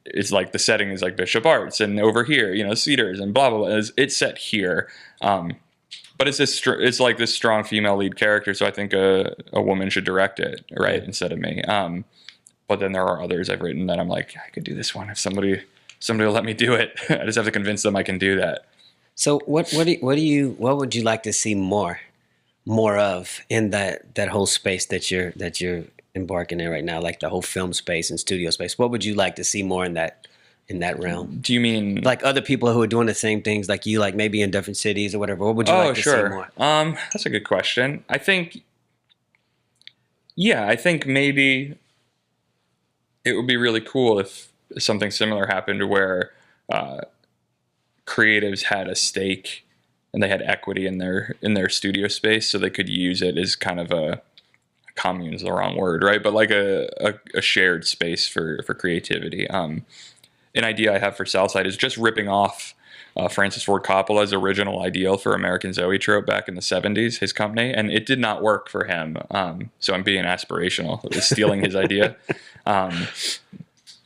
It's like the setting is like Bishop Arts, and over here, Cedars and blah, blah, blah. It's set here. But it's like this strong female lead character. So I think a woman should direct it, right? Instead of me. But then there are others I've written that I'm like, I could do this one if somebody will let me do it. I just have to convince them I can do that. So what would you like to see more of in that whole space that you're embarking in right now, like the whole film space and studio space? What would you like to see more in that realm? Do you mean like other people who are doing the same things like you, like maybe in different cities or whatever? What would you like to see more? That's a good question. I think maybe it would be really cool if something similar happened where creatives had a stake and they had equity in their studio space, so they could use it as kind of a commune is the wrong word, right? But like a shared space for creativity. An idea I have for Southside is just ripping off Francis Ford Coppola's original ideal for American Zoetrope back in the 70s, his company, and it did not work for him. So I'm being aspirational, stealing his idea.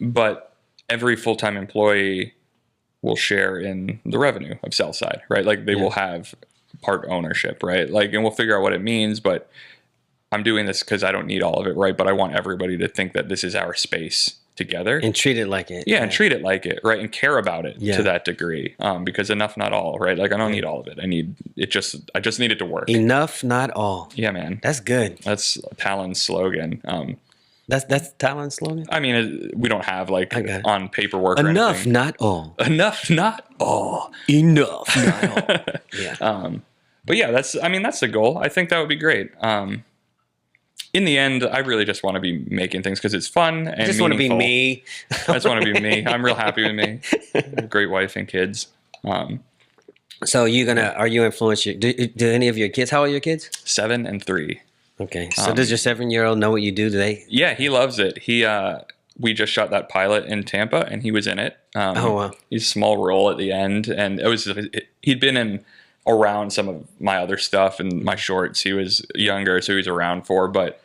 But every full-time employee will share in the revenue of Southside, right? Like they will have part ownership, right? Like, and we'll figure out what it means, but I'm doing this because I don't need all of it, right? But I want everybody to think that this is our space together. And treat it like it. Yeah, and treat it like it, right? And care about it to that degree. Because enough, not all, right? Like I don't need all of it. I just need it to work. Enough, not all. Yeah, man. That's good. That's Talon's slogan. That's Talon's slogan? I mean, we don't have like on paperwork or enough, anything. not all. Enough, not all. Enough, not all. Yeah. But yeah, that's the goal. I think that would be great. In the end, I really just want to be making things because it's fun and just want to be me. I just want to be me. I'm real happy with me. Great wife and kids. So are you influence do any of your kids? How old are your kids? 7 and 3. Okay. So does your 7-year-old know what you do today? Yeah, he loves it. We just shot that pilot in Tampa, and he was in it. Oh wow! He's a small role at the end, and he'd been around some of my other stuff and my shorts. He was younger, so he was around for. But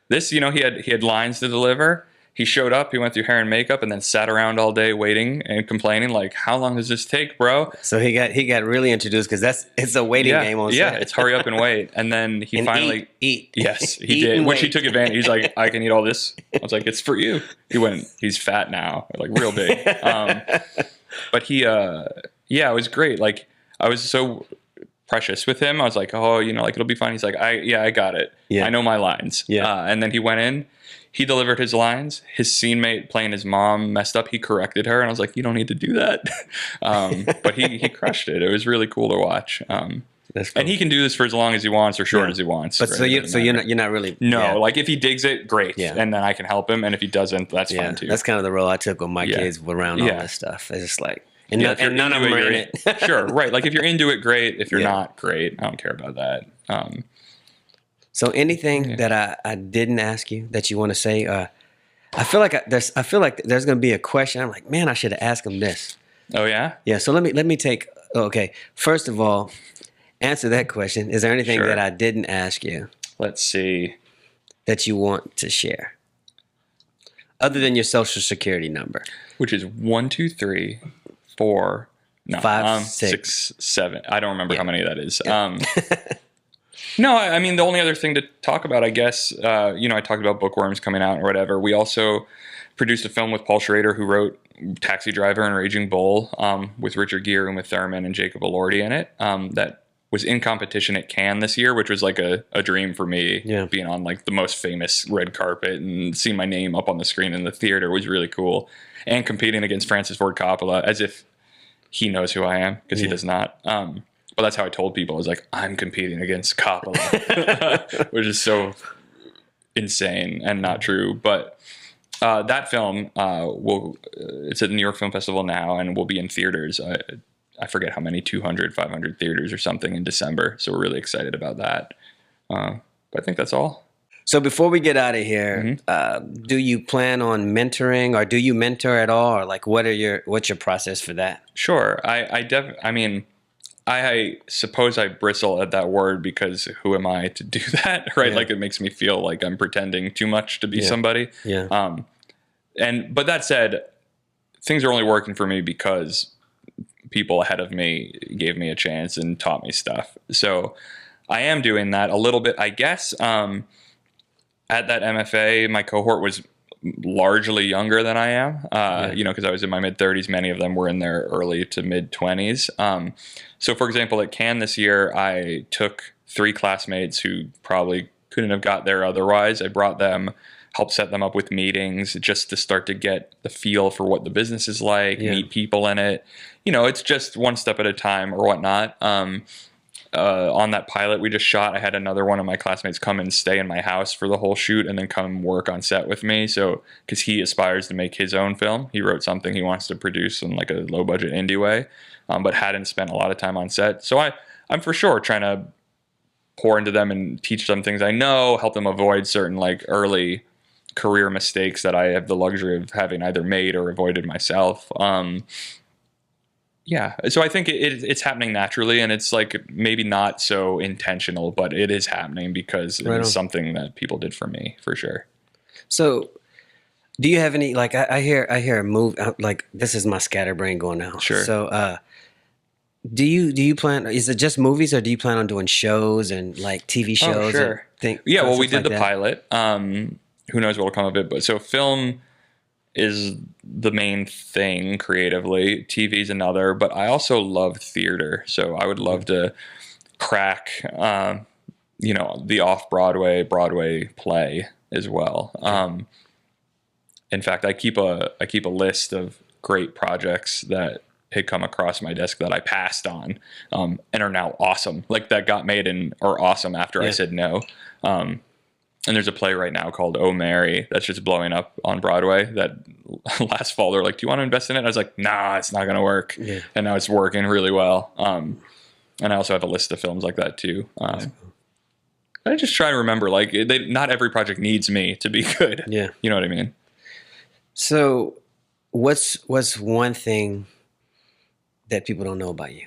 this, he had lines to deliver. He showed up, he went through hair and makeup, and then sat around all day waiting and complaining, like, how long does this take, bro? So he got really introduced because it's a waiting game on set. Yeah, it's hurry up and wait. And then he finally eat. Yes, he did. Which he took advantage. He's like, I can eat all this. I was like, it's for you. He went, he's fat now, like real big. But it was great. Like I was so precious with him. I was like, oh, like it'll be fine. He's like, I got it. Yeah. I know my lines. Yeah. And then he went in. He delivered his lines. His scene mate playing his mom messed up. He corrected her, and I was like, "You don't need to do that." But he crushed it. It was really cool to watch. That's cool. And he can do this for as long as he wants or short as he wants. But right? You're not really like if he digs it, great. Yeah. And then I can help him. And if he doesn't, that's fine too. That's kind of the role I took with my kids around all this stuff. It's just like And, Yeah, if you're none of into them are in you're it. Sure, right. Like if you're into it, great. If you're Yeah. not, great. I don't care about that. So anything that I didn't ask you that you want to say? I feel like there's going to be a question. I'm like, man, I should have asked him this. Oh yeah. Yeah. So let me take. Okay. First of all, answer that question. Is there anything Sure. that I didn't ask you Let's see. that you want to share, other than your social security number? Which is 1, 2, 3, 4, no, 5, 6, 7. I don't remember how many that is. Yeah. No, I mean, the only other thing to talk about, I guess, I talked about Bookworms coming out or whatever. We also produced a film with Paul Schrader, who wrote Taxi Driver and Raging Bull, with Richard Gere, Uma Thurman, and Jacob Elordi in it. That was in competition at Cannes this year, which was like a dream for me. Yeah. Being on like the most famous red carpet and seeing my name up on the screen in the theater was really cool. And competing against Francis Ford Coppola, as if he knows who I am, because he does not. But that's how I told people. I was like, I'm competing against Coppola, which is so insane and not true. But that film it's at the New York Film Festival now and will be in theaters. I forget how many, 200, 500 theaters or something in December. So we're really excited about that. But I think that's all. So before we get out of here, do you plan on mentoring, or do you mentor at all, or like what's your process for that? Sure. I suppose I bristle at that word because who am I to do that, right? Yeah. Like it makes me feel like I'm pretending too much to be somebody. Yeah. But that said, things are only working for me because people ahead of me gave me a chance and taught me stuff. So I am doing that a little bit, I guess. At that MFA, my cohort was largely younger than I am, because I was in my mid-30s. Many of them were in their early to mid-20s. So, for example, at Cannes this year, I took 3 classmates who probably couldn't have got there otherwise. I brought them, helped set them up with meetings just to start to get the feel for what the business is like, meet people in it. It's just one step at a time or whatnot. On that pilot we just shot, I had another one of my classmates come and stay in my house for the whole shoot and then come work on set with me. So, because he aspires to make his own film, he wrote something he wants to produce in like a low budget indie way, but hadn't spent a lot of time on set. So I'm for sure trying to pour into them and teach them things I know, help them avoid certain like early career mistakes that I have the luxury of having either made or avoided myself. Yeah, so I think it's happening naturally, and it's like maybe not so intentional, but it is happening because it is something that people did for me, for sure. So, do you have any like I hear a move like this is my scatterbrain going out. Sure. So, do you plan? Is it just movies, or do you plan on doing shows and like TV shows? Oh, sure. Yeah, well, we did the pilot. Who knows what will come of it? But so film is the main thing creatively. TV's another, but I also love theater. So I would love to crack, the Broadway play as well. In fact, I keep a list of great projects that had come across my desk that I passed on, and are now awesome. Like that got made and are awesome after I said no. And there's a play right now called Oh Mary that's just blowing up on Broadway that last fall they're like, do you want to invest in it? I was like, nah, it's not going to work. Yeah. And now it's working really well. And I also have a list of films like that too. I just try to remember, like, not every project needs me to be good. Yeah. You know what I mean? So what's one thing that people don't know about you?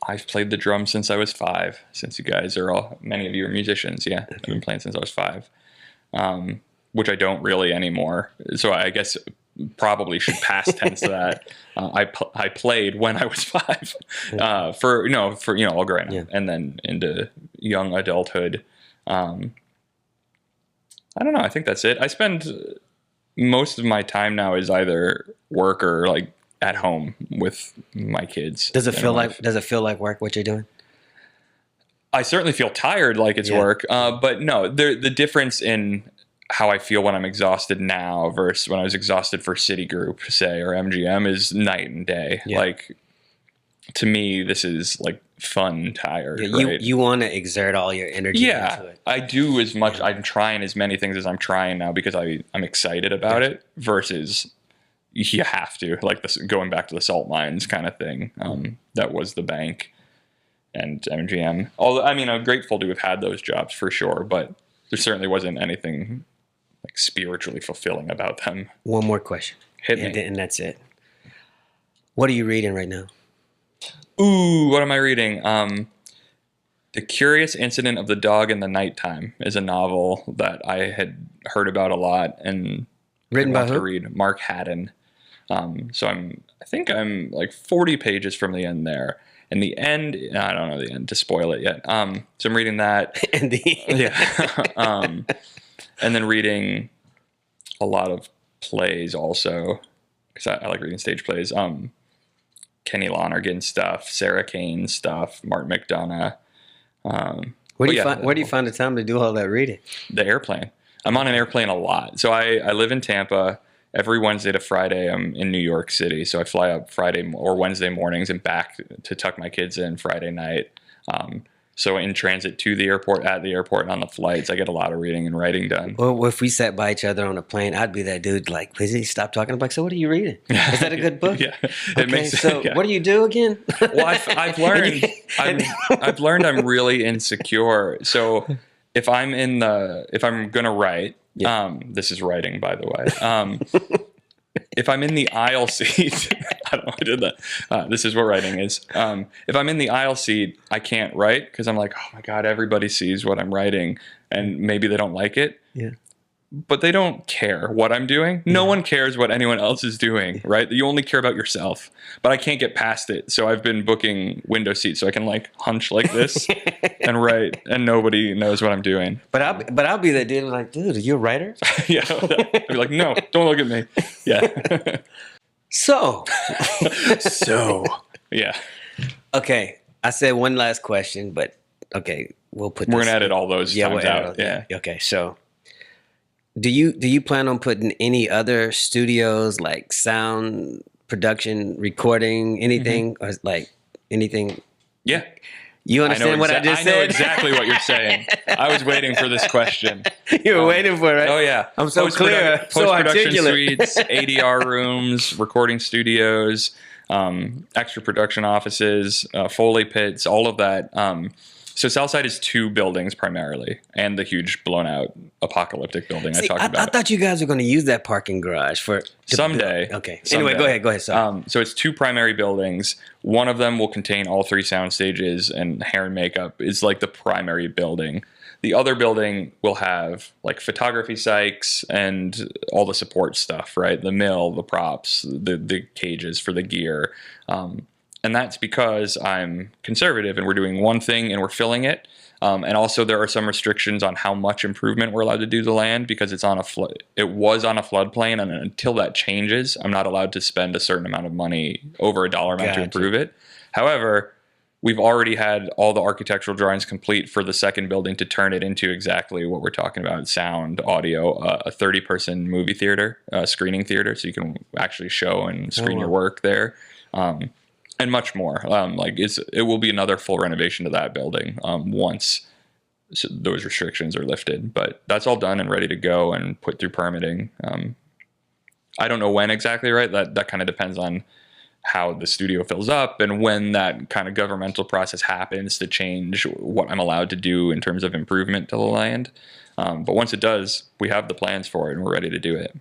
I've played the drums since I was 5, since you guys are many of you are musicians. Yeah. Okay. I've been playing since I was 5, which I don't really anymore. So I guess probably should past tense that. I played when I was 5, for all growing up, and then into young adulthood. I don't know. I think that's it. I spend most of my time now is either work or like at home with my kids. Does it feel like work what you're doing? I certainly feel tired like it's work. But no, the difference in how I feel when I'm exhausted now versus when I was exhausted for Citigroup, say, or MGM is night and day. Yeah. Like, to me, this is like fun tired. Yeah, right? You want to exert all your energy into it. I do as much. I'm trying as many things as I'm trying now because I'm excited about it versus you have to, like this, going back to the salt mines kind of thing. That was the bank and MGM. Although, I mean, I'm grateful to have had those jobs for sure, but there certainly wasn't anything like spiritually fulfilling about them. One more question. Hit me. And that's it. What are you reading right now? Ooh, what am I reading? The Curious Incident of the Dog in the Nighttime is a novel that I had heard about a lot and Written by want to who? read. Mark Haddon. So I think I'm like 40 pages from the end there. And the end, I don't know the end to spoil it yet. So I'm reading that. Yeah. And then reading a lot of plays also, because I like reading stage plays. Kenny Lonergan stuff, Sarah Kane stuff, Martin McDonough. Where do you find the time to do all that reading? The airplane. I'm on an airplane a lot. So I live in Tampa. Every Wednesday to Friday, I'm in New York City. So I fly up Friday or Wednesday mornings and back to tuck my kids in Friday night. So in transit to the airport, at the airport, and on the flights, I get a lot of reading and writing done. Well, if we sat by each other on a plane, I'd be that dude like, please stop talking. I'm like, so what are you reading? Is that a good book? Yeah. What do you do again? Well, I've learned I've learned I'm really insecure. So if I'm gonna write, this is writing, by the way. If I'm in the aisle seat, I don't know I did that. This is what writing is. If I'm in the aisle seat, I can't write because I'm like, oh my God, everybody sees what I'm writing and maybe they don't like it. Yeah. But they don't care what I'm doing. No one cares what anyone else is doing, right? You only care about yourself. But I can't get past it. So I've been booking window seats so I can like hunch like this and write, and nobody knows what I'm doing. But I'll be that dude like, dude, are you a writer? Yeah. I'd be like, no, don't look at me. Yeah. So. Yeah. Okay. I said one last question, but okay, we're gonna edit all those times out. Yeah. Okay. So do you plan on putting any other studios like sound production, recording, anything, or like anything? Yeah. You understand what I just said? I know exactly what you're saying. I was waiting for this question. You were waiting for it, right? Oh, yeah. I'm so clear, so Post-production articulate. suites, ADR rooms, recording studios, extra production offices, Foley pits, all of that. So Southside is 2 buildings primarily, and the huge blown out apocalyptic building I talked about. I thought you guys were going to use that parking garage for someday. Okay. Someday. Anyway, go ahead. Sorry. So it's 2 primary buildings. One of them will contain all 3 sound stages, and hair and makeup is like the primary building. The other building will have like photography psychs and all the support stuff, right? The mill, the props, the cages for the gear. And that's because I'm conservative and we're doing one thing and we're filling it. And also there are some restrictions on how much improvement we're allowed to do to the land because it's on a it was on a floodplain, and until that changes, I'm not allowed to spend a certain amount of money, over a dollar amount, to improve it. However, we've already had all the architectural drawings complete for the second building to turn it into exactly what we're talking about: sound, audio, a 30-person movie theater, screening theater, so you can actually show and screen your work there. And much more. It will be another full renovation to that building once those restrictions are lifted. But that's all done and ready to go and put through permitting. I don't know when exactly, right? That kind of depends on how the studio fills up and when that kind of governmental process happens to change what I'm allowed to do in terms of improvement to the land. But once it does, we have the plans for it and we're ready to do it.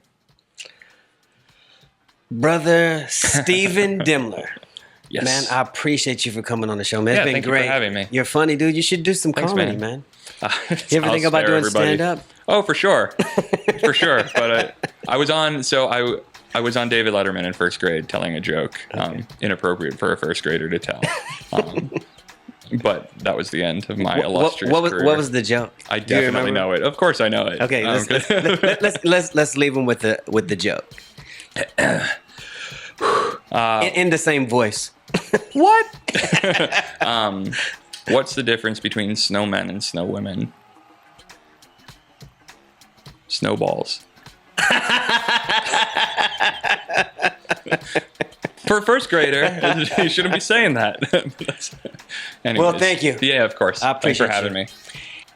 Brother Steven Demmler. Yes. Man, I appreciate you for coming on the show, man. It's been thank great. you for having me. You're funny, dude. You should do some comedy, man. You ever think about doing stand-up? Oh, for sure. For sure. But I was on David Letterman in first grade telling a joke, inappropriate for a first grader to tell. But that was the end of my illustrious career. What was the joke? I definitely know it. Of course I know it. Okay, let's leave him with the joke. In the same voice. What? What's the difference between snowmen and snowwomen? Snowballs. For a first grader, you shouldn't be saying that. Anyways, well, thank you. Yeah, of course. I appreciate Thanks for having me.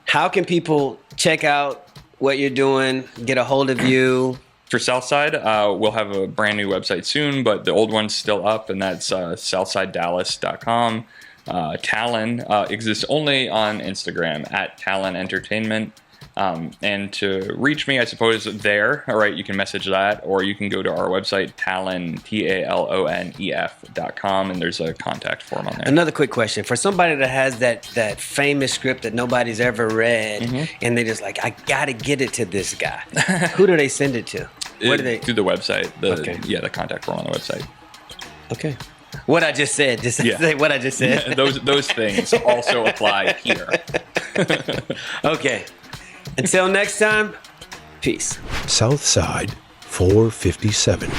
How can people check out what you're doing, get a hold of you? For Southside, we'll have a brand new website soon, but the old one's still up, and that's southsidedallas.com. Talon exists only on Instagram at Talon Entertainment. And to reach me, I suppose there, all right, you can message that, or you can go to our website, Talon, TALONEF.com, and there's a contact form on there. Another quick question. For somebody that has that famous script that nobody's ever read, and they just like, I got to get it to this guy, who do they send it to? Where do they? Through the website. Okay. Yeah, the contact form on the website. Okay. What I just said. Just say what I just said. Those things also apply here. Okay. Until next time, peace. Southside 457.